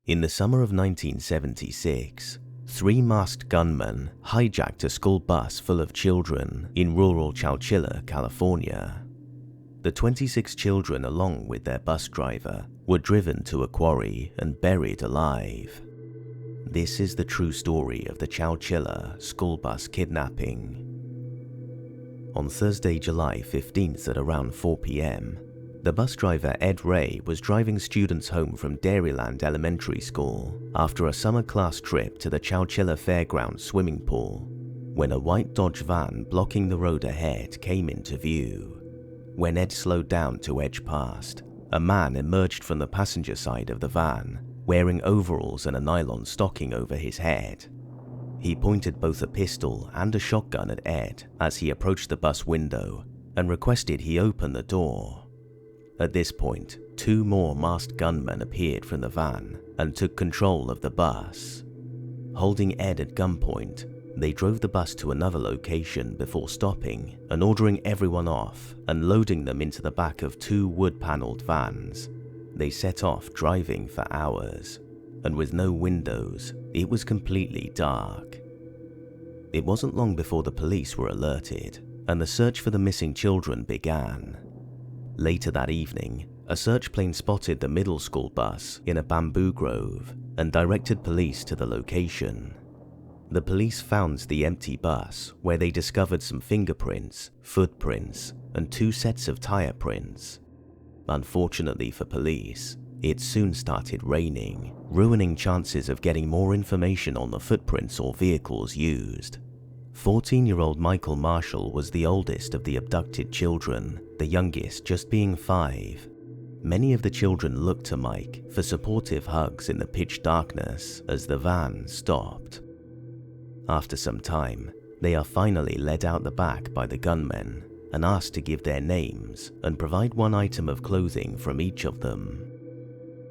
In the summer of 1976, 3 masked gunmen hijacked a school bus full of children in rural Chowchilla, California. The 26 children, along with their bus driver, were driven to a quarry and buried alive. This is the true story of the Chowchilla school bus kidnapping. On Thursday, July 15th at around 4 p.m., the bus driver Ed Ray was driving students home from Dairyland Elementary School after a summer class trip to the Chowchilla Fairgrounds swimming pool, when a white Dodge van blocking the road ahead came into view. When Ed slowed down to edge past, a man emerged from the passenger side of the van, wearing overalls and a nylon stocking over his head. He pointed both a pistol and a shotgun at Ed as he approached the bus window and requested he open the door. At this point, 2 more masked gunmen appeared from the van and took control of the bus. Holding Ed at gunpoint, they drove the bus to another location before stopping and ordering everyone off and loading them into the back of 2 wood-paneled vans. They set off driving for hours, and with no windows, it was completely dark. It wasn't long before the police were alerted, and the search for the missing children began. Later that evening, a search plane spotted the middle school bus in a bamboo grove and directed police to the location. The police found the empty bus, where they discovered some fingerprints, footprints, and 2 sets of tire prints. Unfortunately for police, it soon started raining, ruining chances of getting more information on the footprints or vehicles used. 14-year-old Michael Marshall was the oldest of the abducted children, the youngest just being 5. Many of the children looked to Mike for supportive hugs in the pitch darkness as the van stopped. After some time, they are finally led out the back by the gunmen and asked to give their names and provide 1 item of clothing from each of them.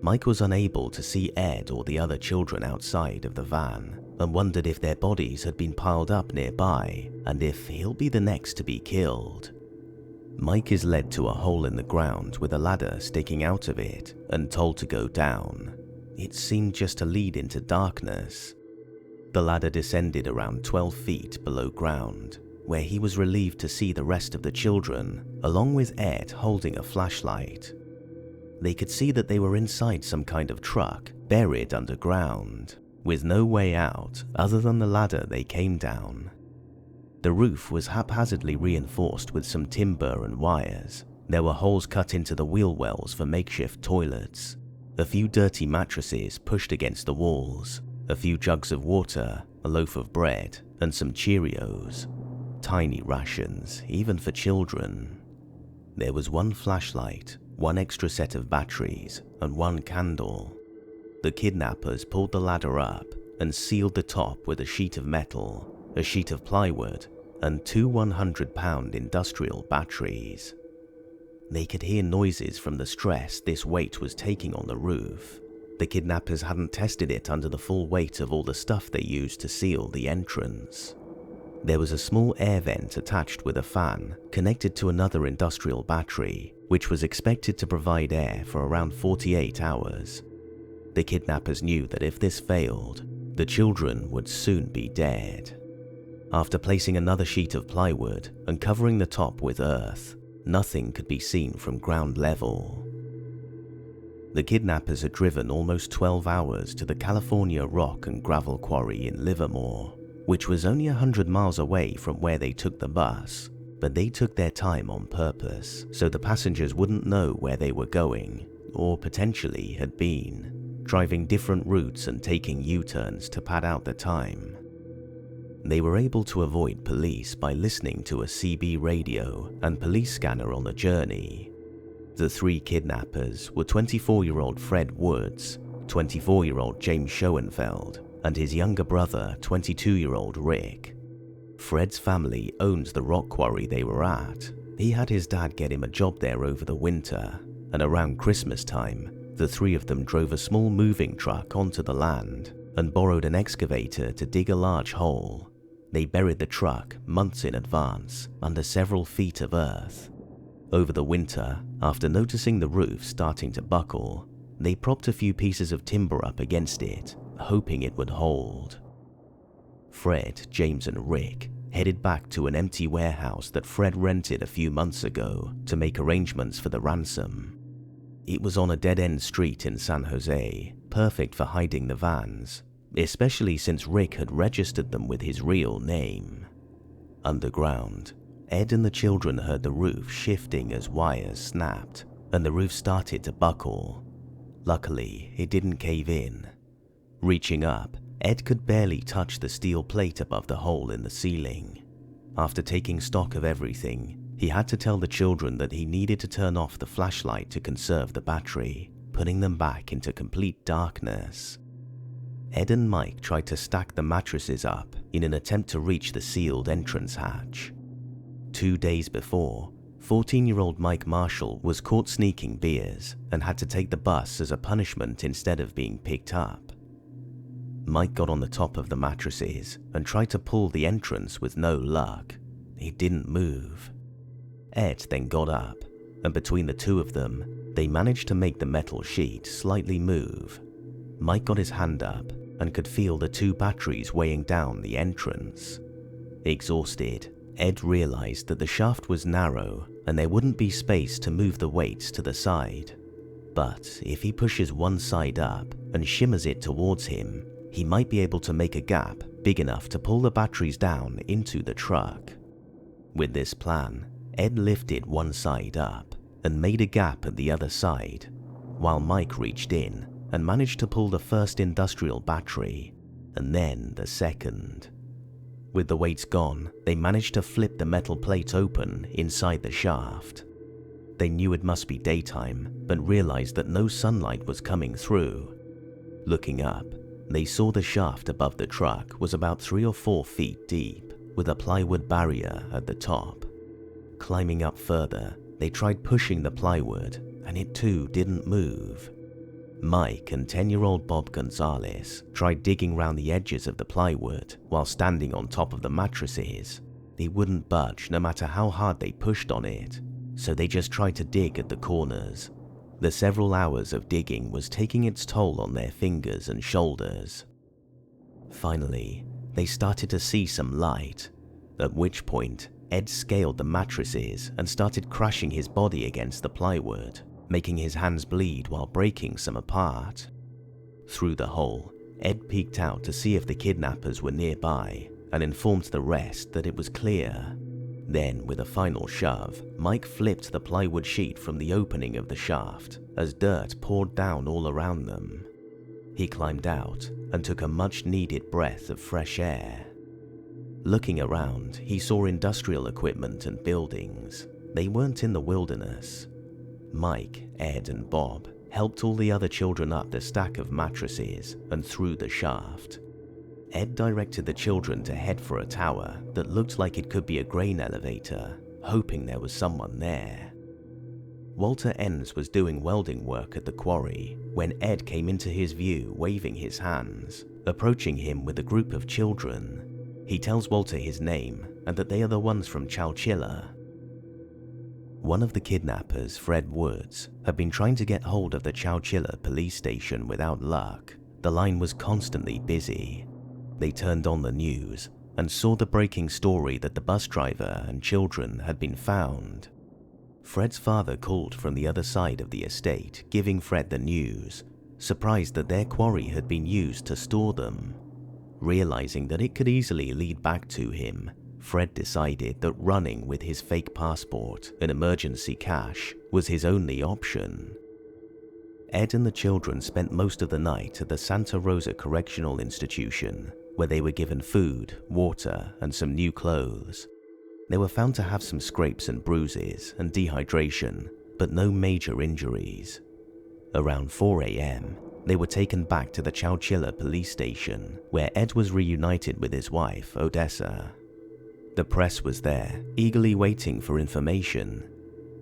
Mike was unable to see Ed or the other children outside of the van and wondered if their bodies had been piled up nearby and if he'll be the next to be killed. Mike is led to a hole in the ground with a ladder sticking out of it and told to go down. It seemed just to lead into darkness. The ladder descended around 12 feet below ground, where he was relieved to see the rest of the children, along with Ed holding a flashlight. They could see that they were inside some kind of truck, buried underground, with no way out other than the ladder they came down. The roof was haphazardly reinforced with some timber and wires. There were holes cut into the wheel wells for makeshift toilets, a few dirty mattresses pushed against the walls, a few jugs of water, a loaf of bread, and some Cheerios. Tiny rations, even for children. There was 1 flashlight, 1 extra set of batteries, and 1 candle. The kidnappers pulled the ladder up and sealed the top with a sheet of metal, a sheet of plywood, and 2 100-pound industrial batteries. They could hear noises from the stress this weight was taking on the roof. The kidnappers hadn't tested it under the full weight of all the stuff they used to seal the entrance. There was a small air vent attached with a fan connected to another industrial battery, which was expected to provide air for around 48 hours. The kidnappers knew that if this failed, the children would soon be dead. After placing another sheet of plywood and covering the top with earth, nothing could be seen from ground level. The kidnappers had driven almost 12 hours to the California rock and gravel quarry in Livermore, which was only 100 miles away from where they took the bus, but they took their time on purpose so the passengers wouldn't know where they were going, or potentially had been, driving different routes and taking U-turns to pad out the time. They were able to avoid police by listening to a CB radio and police scanner on the journey. The 3 kidnappers were 24-year-old Fred Woods, 24-year-old James Schoenfeld, and his younger brother, 22-year-old Rick. Fred's family owns the rock quarry they were at. He had his dad get him a job there over the winter, and around Christmas time, the 3 of them drove a small moving truck onto the land and borrowed an excavator to dig a large hole. They buried the truck months in advance under several feet of earth. Over the winter, after noticing the roof starting to buckle, They propped a few pieces of timber up against it, hoping it would hold. Fred, James, and Rick headed back to an empty warehouse that Fred rented a few months ago to make arrangements for the ransom. It was on a dead-end street in San Jose, perfect for hiding the vans, especially since Rick had registered them with his real name. Underground, Ed and the children heard the roof shifting as wires snapped, and the roof started to buckle. Luckily, it didn't cave in. Reaching up, Ed could barely touch the steel plate above the hole in the ceiling. After taking stock of everything, he had to tell the children that he needed to turn off the flashlight to conserve the battery, putting them back into complete darkness. Ed and Mike tried to stack the mattresses up in an attempt to reach the sealed entrance hatch. 2 days before, 14-year-old Mike Marshall was caught sneaking beers and had to take the bus as a punishment instead of being picked up. Mike got on the top of the mattresses and tried to pull the entrance with no luck. It didn't move. Ed then got up, and between the two of them, they managed to make the metal sheet slightly move. Mike got his hand up and could feel the 2 batteries weighing down the entrance. Exhausted, Ed realized that the shaft was narrow and there wouldn't be space to move the weights to the side. But if he pushes one side up and shimmers it towards him, he might be able to make a gap big enough to pull the batteries down into the truck. With this plan, Ed lifted one side up and made a gap at the other side, while Mike reached in and managed to pull the first industrial battery, and then the second. With the weights gone, they managed to flip the metal plate open inside the shaft. They knew it must be daytime, but realized that no sunlight was coming through. Looking up, they saw the shaft above the truck was about 3 or 4 feet deep, with a plywood barrier at the top. Climbing up further, they tried pushing the plywood, and it too didn't move. Mike and 10-year-old Bob Gonzalez tried digging round the edges of the plywood while standing on top of the mattresses. It wouldn't budge no matter how hard they pushed on it, so they just tried to dig at the corners. The several hours of digging was taking its toll on their fingers and shoulders. Finally, they started to see some light, at which point Ed scaled the mattresses and started crashing his body against the plywood, making his hands bleed while breaking some apart. Through the hole, Ed peeked out to see if the kidnappers were nearby and informed the rest that it was clear. Then, with a final shove, Mike flipped the plywood sheet from the opening of the shaft as dirt poured down all around them. He climbed out and took a much-needed breath of fresh air. Looking around, he saw industrial equipment and buildings. They weren't in the wilderness. Mike, Ed, and Bob helped all the other children up the stack of mattresses and through the shaft. Ed directed the children to head for a tower that looked like it could be a grain elevator, hoping there was someone there. Walter Enns was doing welding work at the quarry when Ed came into his view waving his hands, approaching him with a group of children. He tells Walter his name and that they are the ones from Chowchilla. One of the kidnappers, Fred Woods, had been trying to get hold of the Chowchilla police station without luck. The line was constantly busy. They turned on the news and saw the breaking story that the bus driver and children had been found. Fred's father called from the other side of the estate, giving Fred the news, surprised that their quarry had been used to store them. Realizing that it could easily lead back to him, Fred decided that running with his fake passport and emergency cash was his only option. Ed and the children spent most of the night at the Santa Rosa Correctional Institution, where they were given food, water, and some new clothes. They were found to have some scrapes and bruises and dehydration, but no major injuries. Around 4 a.m., they were taken back to the Chowchilla police station, where Ed was reunited with his wife, Odessa. The press was there, eagerly waiting for information.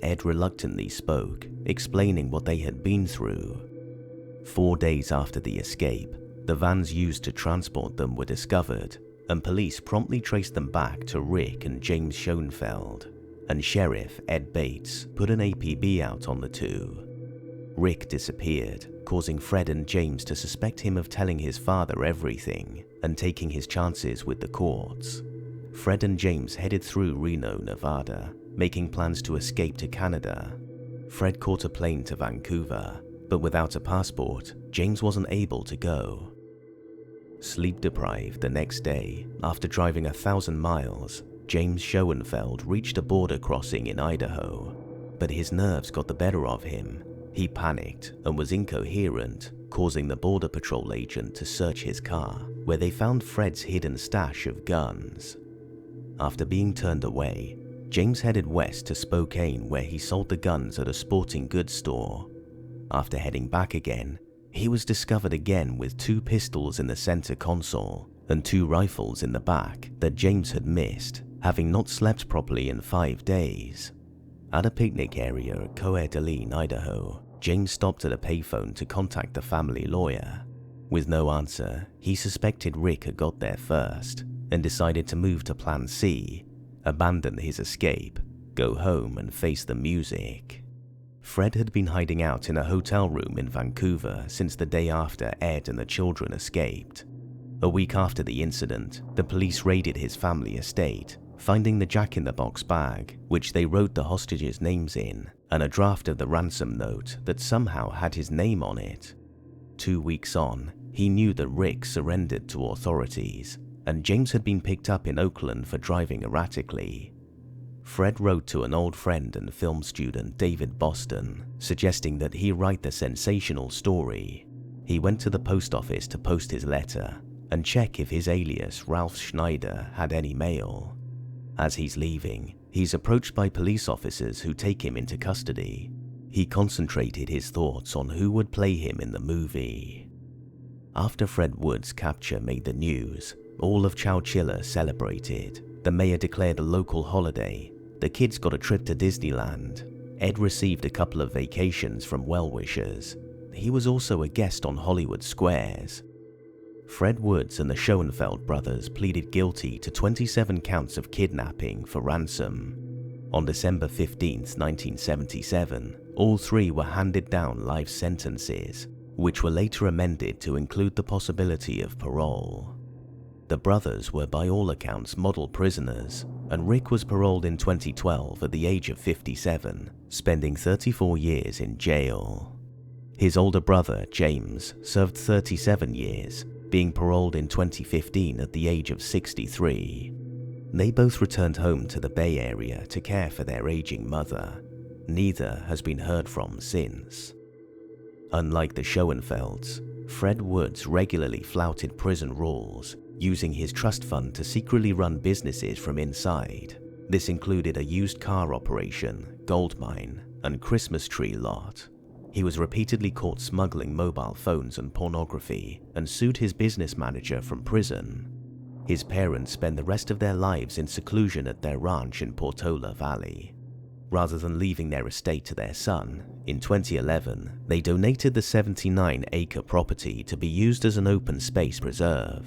Ed reluctantly spoke, explaining what they had been through. 4 days after the escape, the vans used to transport them were discovered, and police promptly traced them back to Rick and James Schoenfeld, and Sheriff Ed Bates put an APB out on the two. Rick disappeared, causing Fred and James to suspect him of telling his father everything and taking his chances with the courts. Fred and James headed through Reno, Nevada, making plans to escape to Canada. Fred caught a plane to Vancouver, but without a passport, James wasn't able to go. Sleep deprived the next day, after driving 1,000 miles, James Schoenfeld reached a border crossing in Idaho, but his nerves got the better of him. He panicked and was incoherent, causing the Border Patrol agent to search his car, where they found Fred's hidden stash of guns. After being turned away, James headed west to Spokane, where he sold the guns at a sporting goods store. After heading back again, he was discovered again with 2 pistols in the center console and 2 rifles in the back that James had missed, having not slept properly in 5 days. At a picnic area at Coeur d'Alene, Idaho, James stopped at a payphone to contact the family lawyer. With no answer, he suspected Rick had got there first and decided to move to Plan C, abandon his escape, go home and face the music. Fred had been hiding out in a hotel room in Vancouver since the day after Ed and the children escaped. A week after the incident, the police raided his family estate, finding the Jack-in-the-Box bag, which they wrote the hostages' names in, and a draft of the ransom note that somehow had his name on it. 2 weeks on, he knew that Rick surrendered to authorities, and James had been picked up in Oakland for driving erratically. Fred wrote to an old friend and film student, David Boston, suggesting that he write the sensational story. He went to the post office to post his letter and check if his alias, Ralph Schneider, had any mail. As he's leaving, he's approached by police officers who take him into custody. He concentrated his thoughts on who would play him in the movie. After Fred Wood's capture made the news, all of Chowchilla celebrated. The mayor declared a local holiday. The kids got a trip to Disneyland. Ed received a couple of vacations from well-wishers. He was also a guest on Hollywood Squares. Fred Woods and the Schoenfeld brothers pleaded guilty to 27 counts of kidnapping for ransom. On December 15, 1977, all 3 were handed down life sentences, which were later amended to include the possibility of parole. The brothers were by all accounts model prisoners, and Rick was paroled in 2012 at the age of 57, spending 34 years in jail. His older brother, James, served 37 years, being paroled in 2015 at the age of 63. They both returned home to the Bay Area to care for their aging mother. Neither has been heard from since. Unlike the Schoenfelds, Fred Woods regularly flouted prison rules, using his trust fund to secretly run businesses from inside. This included a used car operation, gold mine, and Christmas tree lot. He was repeatedly caught smuggling mobile phones and pornography and sued his business manager from prison. His parents spent the rest of their lives in seclusion at their ranch in Portola Valley. Rather than leaving their estate to their son, in 2011, they donated the 79-acre property to be used as an open space preserve.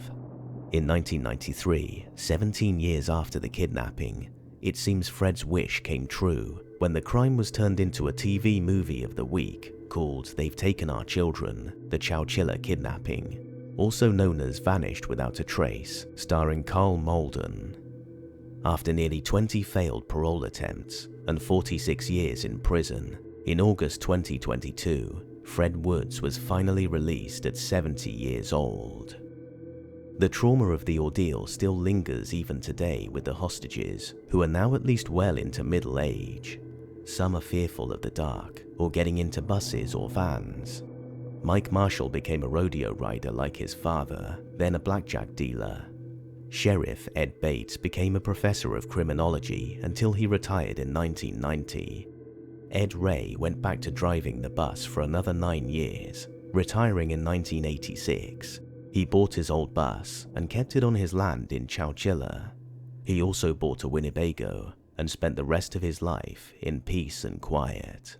In 1993, 17 years after the kidnapping, it seems Fred's wish came true when the crime was turned into a TV movie of the week called They've Taken Our Children, the Chowchilla Kidnapping, also known as Vanished Without a Trace, starring Carl Malden. After nearly 20 failed parole attempts and 46 years in prison, in August 2022, Fred Woods was finally released at 70 years old. The trauma of the ordeal still lingers even today with the hostages, who are now at least well into middle age. Some are fearful of the dark or getting into buses or vans. Mike Marshall became a rodeo rider like his father, then a blackjack dealer. Sheriff Ed Bates became a professor of criminology until he retired in 1990. Ed Ray went back to driving the bus for another 9 years, retiring in 1986. He bought his old bus and kept it on his land in Chowchilla. He also bought a Winnebago and spent the rest of his life in peace and quiet.